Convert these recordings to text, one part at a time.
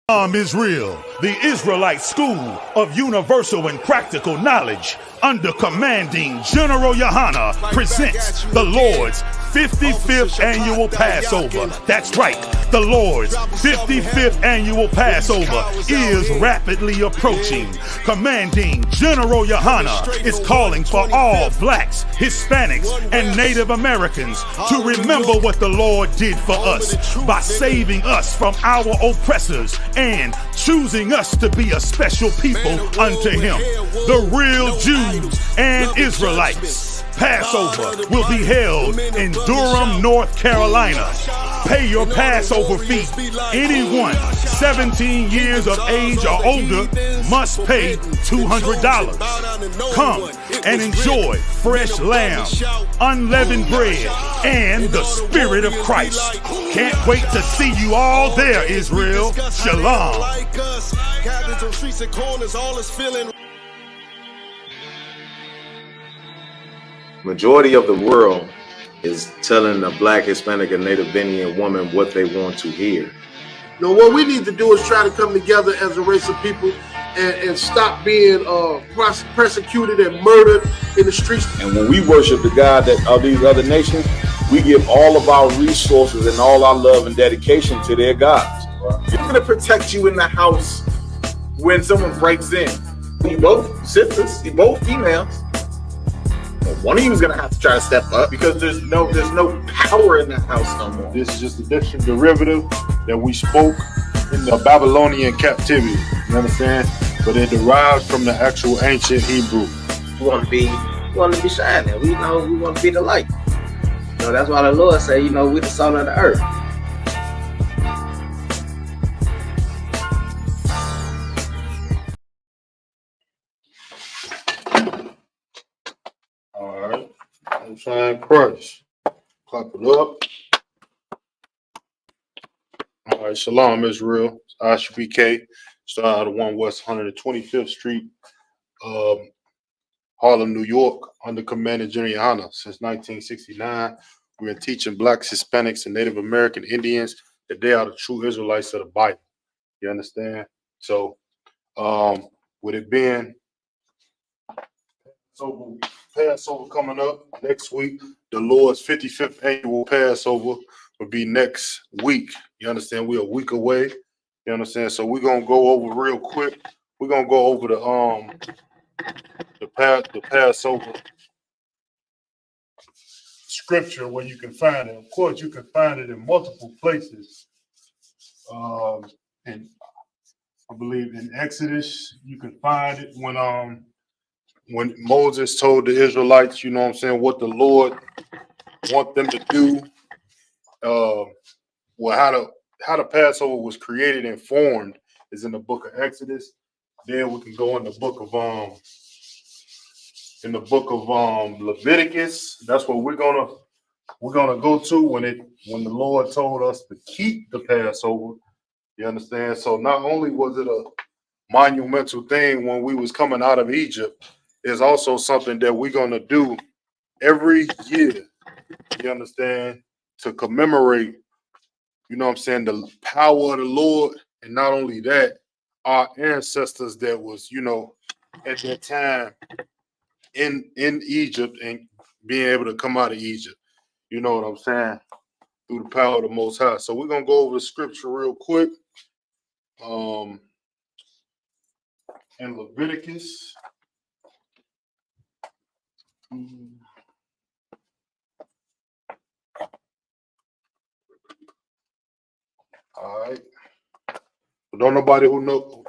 Israel, the Israelite School of Universal and Practical Knowledge, under commanding General Yohana, presents the Lord's 55th annual Passover. That's right, the Lord's 55th annual Passover is rapidly approaching. Commanding General Yohana is calling for all blacks, Hispanics, and Native Americans to remember what the Lord did for us by saving us from our oppressors and choosing us to be a special people unto Him, the real Jews and Israelites. Passover will be held in Durham, North Carolina. Pay your Passover fee. Anyone 17 years of age or older must pay $200. Come and enjoy fresh lamb, unleavened bread, and the Spirit of Christ. Can't wait to see you all there, Israel. Shalom. Majority of the world is telling a black, Hispanic, and Native Indian woman what they want to hear. No, what we need to do is try to come together as a race of people and stop being persecuted and murdered in the streets. And when we worship the God that of these other nations, we give all of our resources and all our love and dedication to their gods. Who's going to protect you in the house when someone breaks in? You both sisters, you both females. One of you is going to have to try to step up because there's no power in the house no more. This is just a different derivative that we spoke in the Babylonian captivity. You understand? But it derives from the actual ancient Hebrew. We want to be shining. We want to be the light. So that's why the Lord say, we the salt of the earth. All right. I'm saying Christ. Clap it up. All right. Shalom, Israel. It's ISUPK. Started out of 1 West 125th Street, Harlem, New York, under Commander General Yohana. Since 1969, we've been teaching blacks, Hispanics, and Native American Indians that they are the true Israelites of the Bible. You understand? So, with it being Passover coming up next week, the Lord's 55th annual Passover will be next week. You understand? We're a week away. You understand? So we're gonna go over real quick. We're gonna go over the Passover scripture where you can find it. Of course, you can find it in multiple places. And I believe in Exodus, you can find it when Moses told the Israelites, what the Lord want them to do. How the Passover was created and formed is in the book of Exodus. Then we can go in the book of Leviticus. That's what we're gonna go to when the Lord told us to keep the Passover. You understand? So not only was it a monumental thing when we was coming out of Egypt, it's also something that we're gonna do every year. You understand? To commemorate, the power of the Lord, and not only that, our ancestors that was, at that time in Egypt and being able to come out of Egypt. You know what I'm saying? Through the power of the Most High. So we're gonna go over the scripture real quick. In Leviticus. All right. Don't nobody who know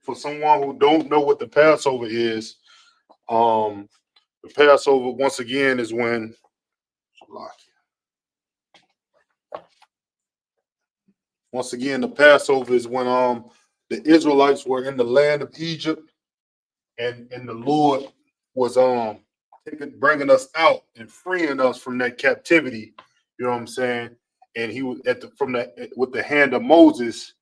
for someone who don't know what the Passover is, the Passover once again is when the Passover is when the Israelites were in the land of Egypt and the Lord was bringing us out and freeing us from that captivity. You know what I'm saying? And he was with the hand of Moses.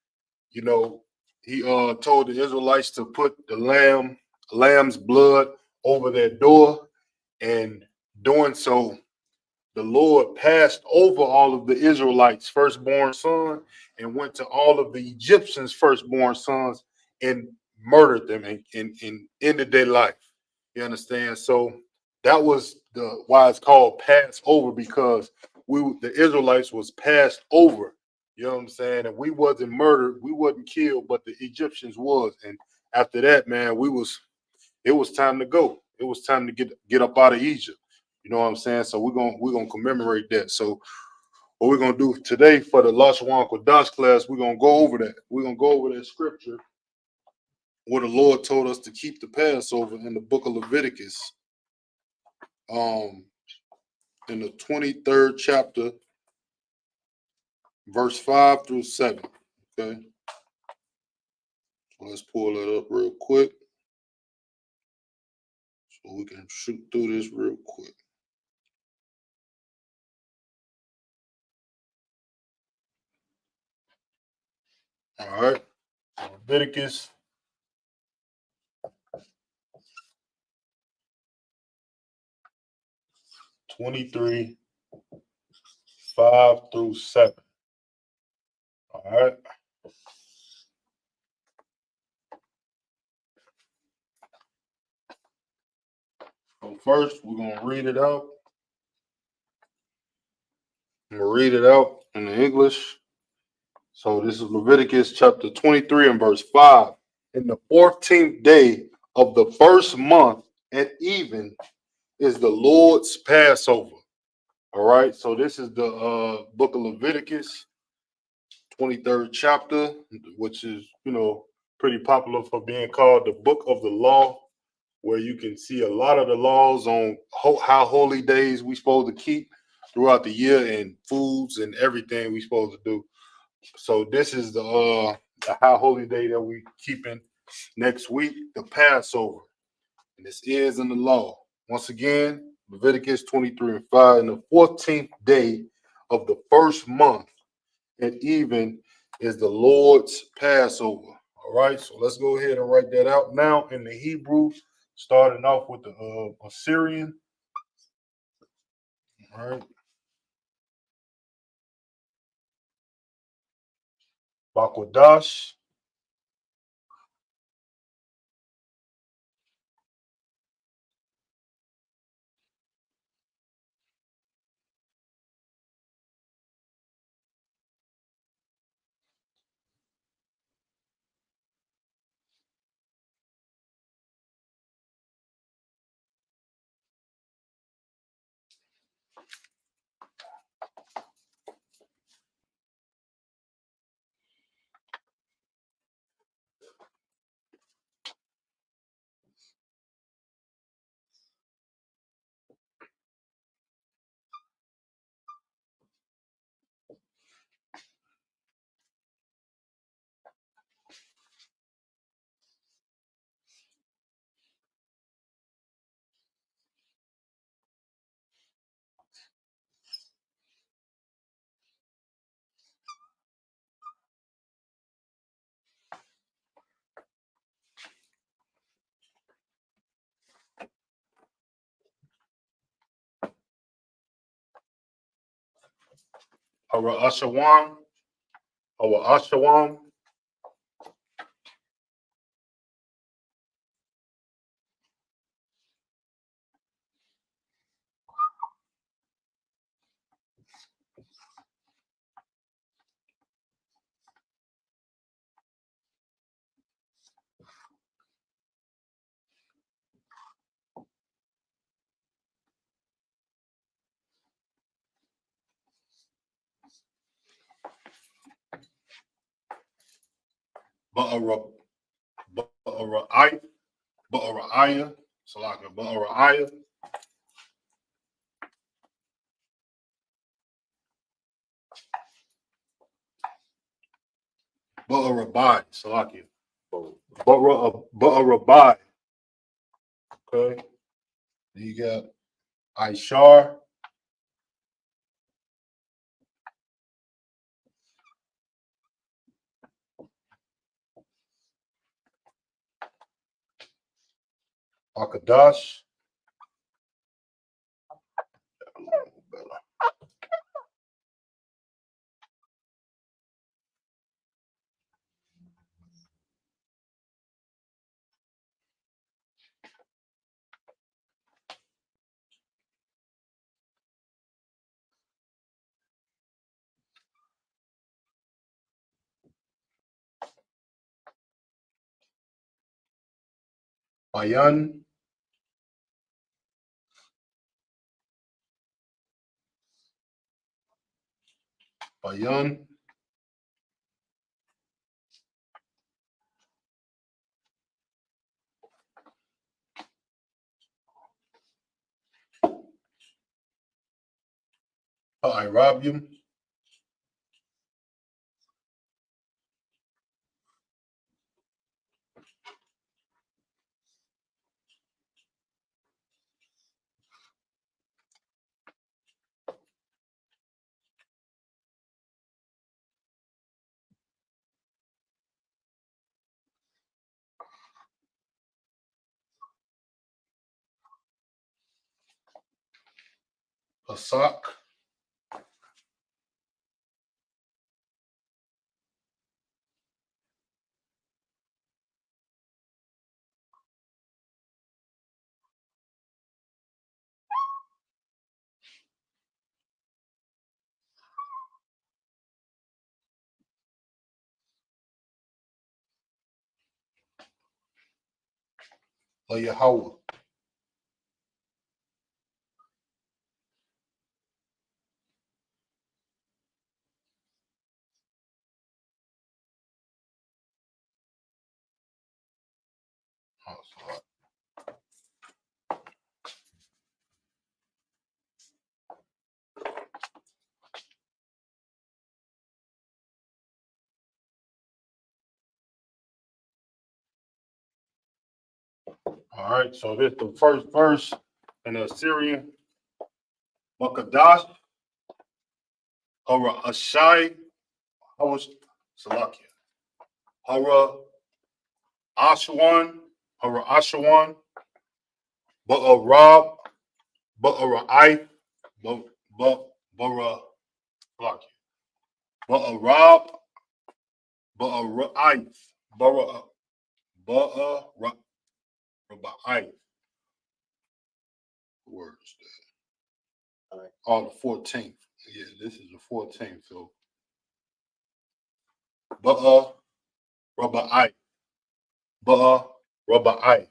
He told the Israelites to put the lamb's blood over their door, and doing so, the Lord passed over all of the Israelites' firstborn son and went to all of the Egyptians' firstborn sons and murdered them and ended their life. You understand? So that was why it's called Passover, because the Israelites was passed over. You know what I'm saying? And we wasn't murdered, we wasn't killed, but the Egyptians was. And after that, man, it was time to go. It was time to get up out of Egypt. You know what I'm saying? So we're gonna commemorate that. So what we're gonna do today for the LASHAWAN QADASH class, we're gonna go over that. We're gonna go over that scripture where the Lord told us to keep the Passover in the book of Leviticus, in the 23rd chapter, verse 5 through 7. Okay. So let's pull that up real quick so we can shoot through this real quick. All right. Leviticus 23, 5 through 7. All right. So first, we're going to read it out. I'm going to read it out in the English. So this is Leviticus chapter 23 and verse 5. In the 14th day of the first month at even is the Lord's Passover. All right. So this is the book of Leviticus, 23rd chapter, which is, pretty popular for being called the book of the law, where you can see a lot of the laws on how holy days we supposed to keep throughout the year and foods and everything we supposed to do. So this is the high holy day that we keeping next week, the Passover. And this is in the law. Once again, Leviticus 23 and 5, in the 14th day of the first month at even is the Lord's Passover. All right, so let's go ahead and write that out now in the Hebrew, starting off with the Assyrian. All right. Bakwadash. Our Ashawan. Our Ashawan. Ba'ara'ai. Ba'ara'aya. Salaka. Ba'ara'aya. Ba'arabai. Salaki. Ba'arabai. Okay. Then you got Aishar. Akadash. Bayan, Bayan, Ha'irabium, Pasak, Yahweh. All right, so this the first verse in the Assyrian. Makadash, Hara Ashai, Hara Salakia, Hara Ashawan, Ba'arab, Ba'arai, Ba'ara, Salakia, Ba'arab, Ba'arai, Ba'arai. Word is that? Oh, the 14th. Yeah, this is the 14th. So, Ba'arai, Ba'arai.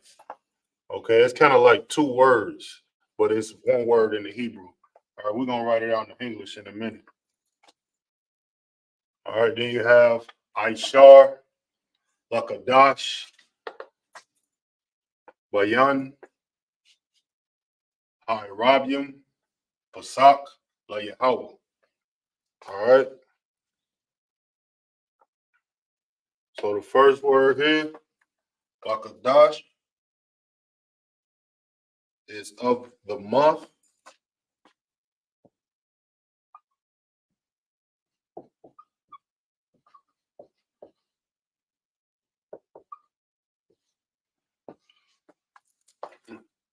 Okay, it's kind of like two words, but it's one word in the Hebrew. All right, we're gonna write it out in English in a minute. All right, then you have Aishar, Lakadash, Bayan, Ha'irabium, Pasak, La Yahweh. All right. So the first word here, Lakadash, is of the month.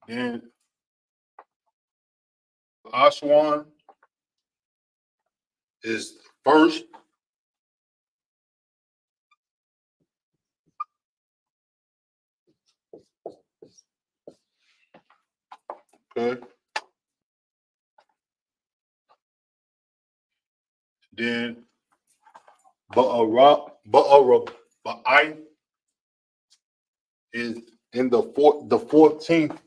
Then Ashwan is first. Okay. Then Ba'ai is in the 14th.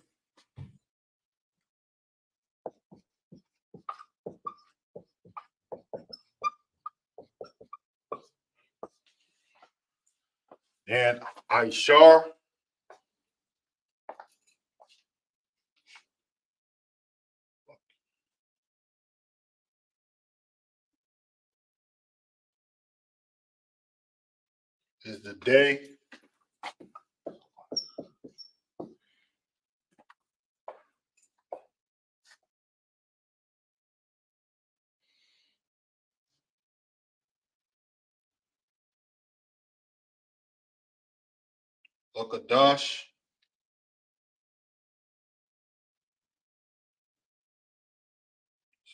And Aishar is the day. Lakadash is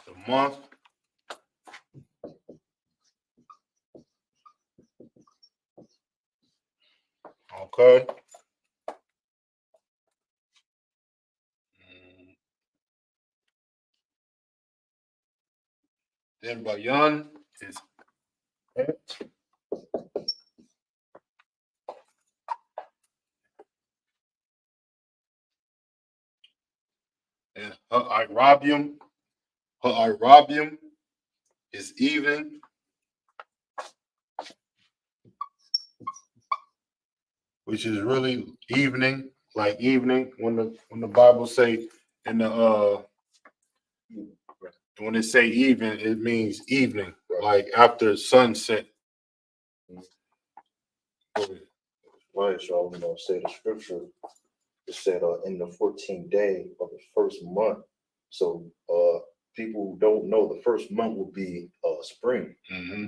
the month. Okay. Then Bayan is Et. And her Irabium is even. Which is really evening, like evening when the Bible say in the when it say even, it means evening, like after sunset. Right, so I'm gonna say the scripture. It said in the 14th day of the first month. So people don't know the first month will be spring,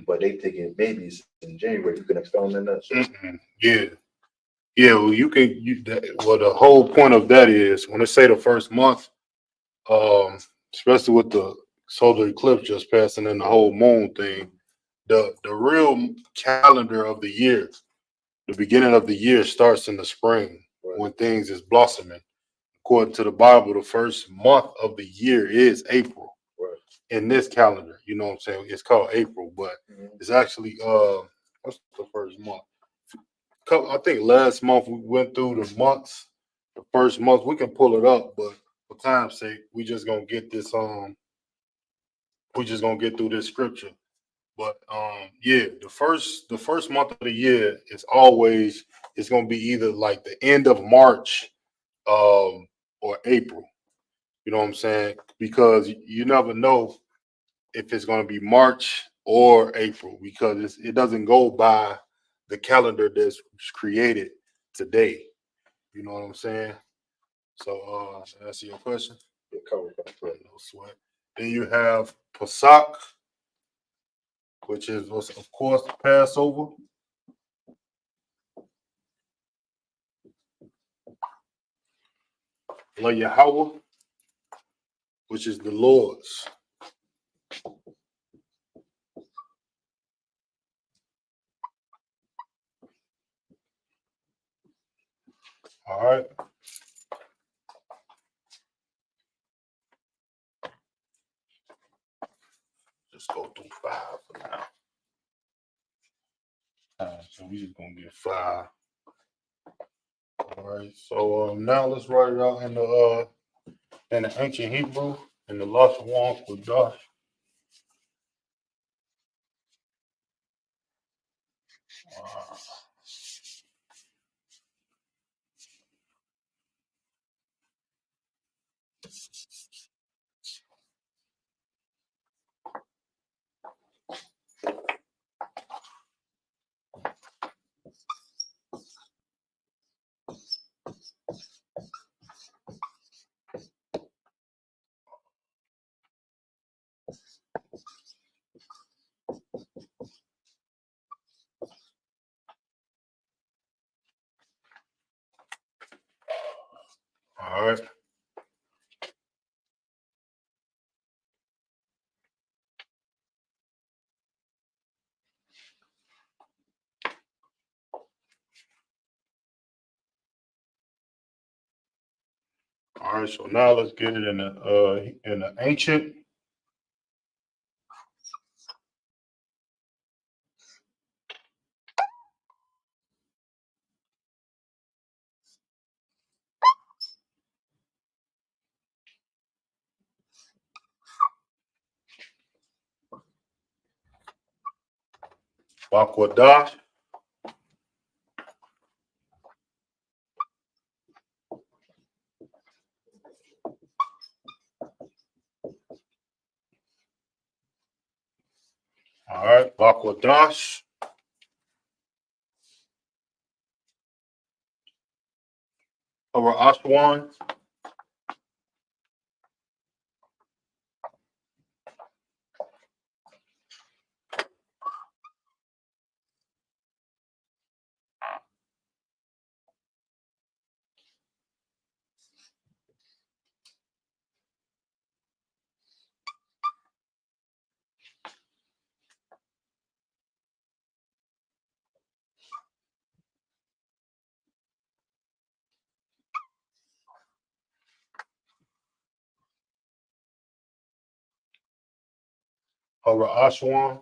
but they thinking maybe it's in January. You can expound on that. So. Yeah. Well, well, the whole point of that is when they say the first month, especially with the solar eclipse just passing and the whole moon thing, the real calendar of the year, the beginning of the year starts in the spring when things is blossoming. According to the Bible, the first month of the year is April. In this calendar, you know what I'm saying? It's called April, but it's actually what's the first month? I think last month we went through the months. The first month we can pull it up, but for time's sake, we just gonna get this. We just gonna get through this scripture. But yeah, the first month of the year is always it's gonna be either like the end of March, or April. You know what I'm saying? Because you never know if it's gonna be March or April because it doesn't go by the calendar that's created today. You know what I'm saying? So answer your question. No sweat. Then you have Pesach, which is of course Passover. La Yahweh, which is the Lord's. All right. Just go through 5 for now. So we just gonna get 5. All right. So now let's write it out in the ancient Hebrew in the LASHAWAN QADASH. All right. All right. So now let's get it in the ancient. QADASH. All right. QADASH. Over Ashwan. LASHAWAN.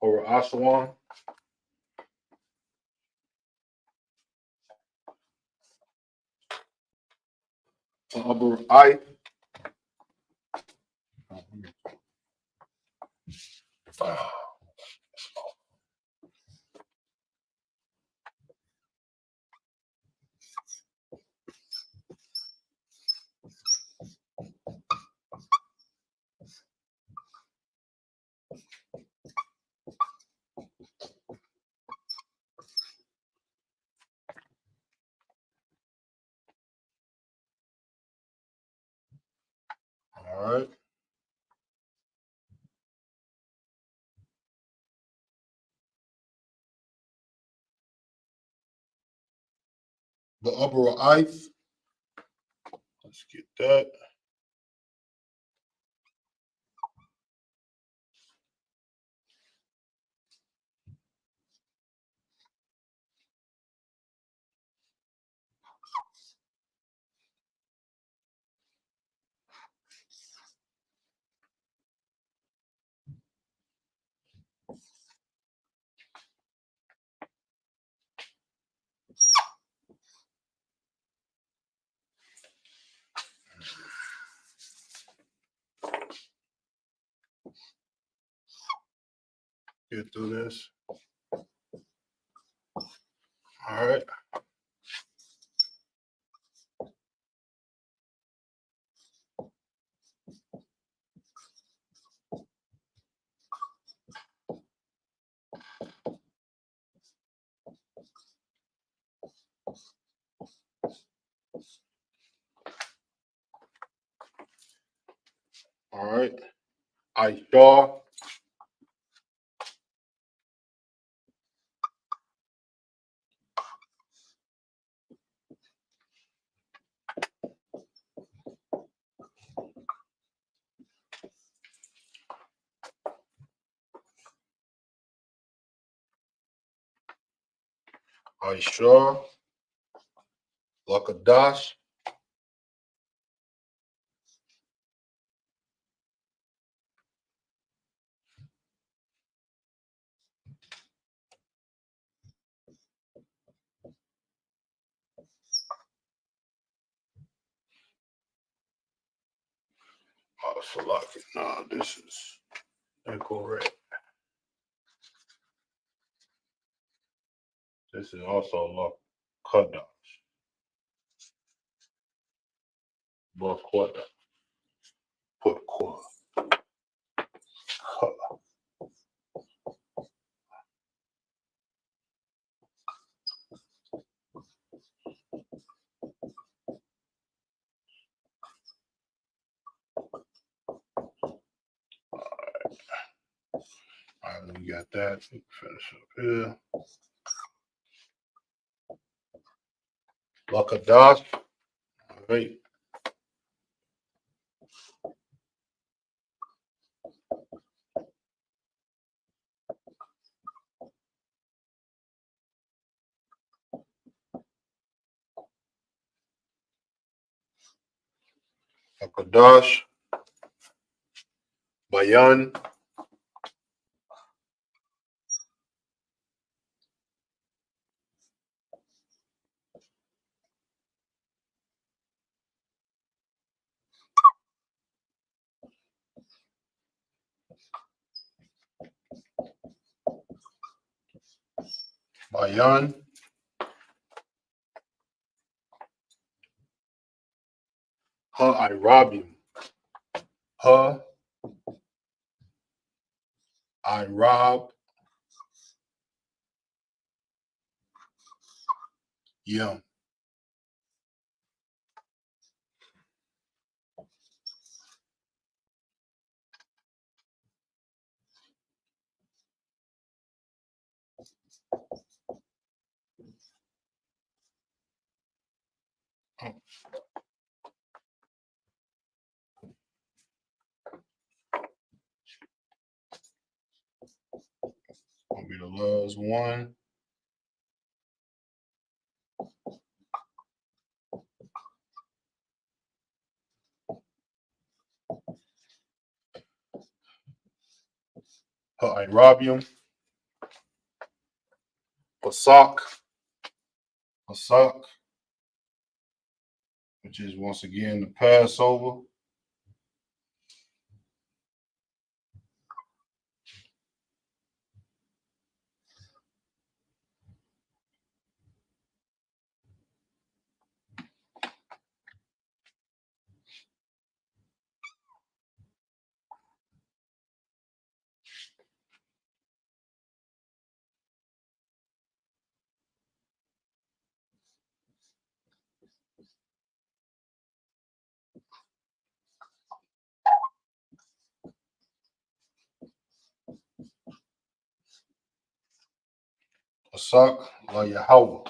LASHAWAN. I. All right. The upper I. Let's get that. Get through this. All right. All right. I saw. I saw. QADASH. Salaki. No, this is incorrect. This is also QADASH. But quarter. Put quarter. All right, we got that. We can finish up here. QADASH. All right. QADASH. Bayan. Bayan. I rob him. I rob him. the last one. Irabium, Passover, which is once again the Passover. Passover, Yahweh.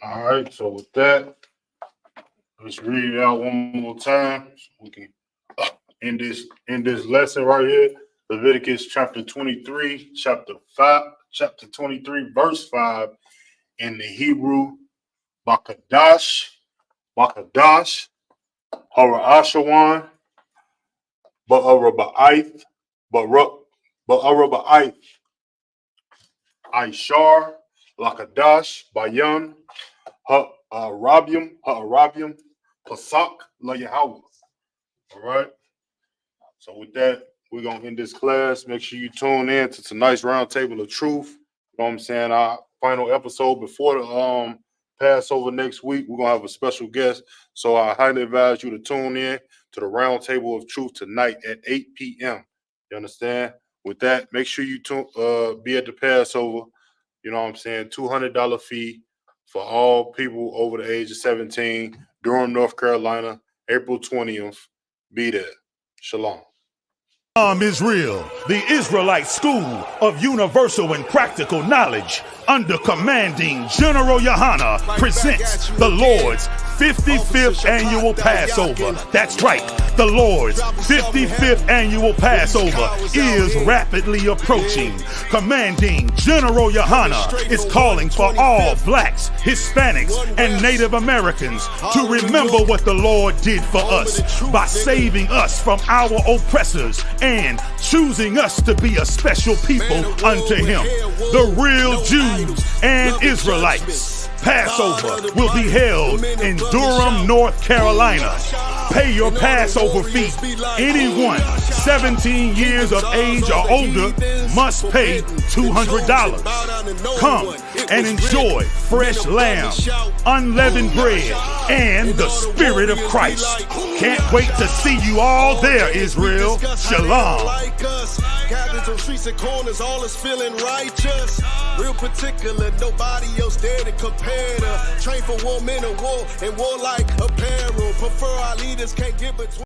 All right, so with that, let's read it out one more time so we can end this lesson right here. Leviticus chapter 23, chapter 23, verse 5 in the Hebrew, LASHAWAN, Ba'araba'ith, Aishar, LAKADASH, Bayan, Ha'arabium, Pasak, Yahweh. All right. So with that, we're going to end this class. Make sure you tune in to tonight's Roundtable of Truth. You know what I'm saying? Our final episode before the Passover next week. We're going to have a special guest. So I highly advise you to tune in to the Roundtable of Truth tonight at 8 p.m. You understand? With that, make sure you be at the Passover. You know what I'm saying? $200 fee for all people over the age of 17. Durham, North Carolina, April 20th. Be there. Shalom. Israel, the Israelite School of Universal and Practical Knowledge, under commanding General Yohana, presents the Lord's 55th annual Passover. That's right, the Lord's 55th annual Passover is rapidly approaching. Commanding General Yohana is calling for all blacks, Hispanics, and Native Americans to remember what the Lord did for us by saving us from our oppressors and choosing us to be a special people unto Him, the real Jews and Israelites. Passover will be held in Durham, North Carolina. Pay your Passover fee. Anyone 17 years of age or older must pay $200. Come and enjoy fresh lamb, unleavened bread, and the Spirit of Christ. Can't wait to see you all there, Israel. Shalom. Cabins on streets and corners, all is feeling righteous. Real particular, nobody else there to compare to. Train for war, men of war, and war like apparel. Prefer our leaders can't get between.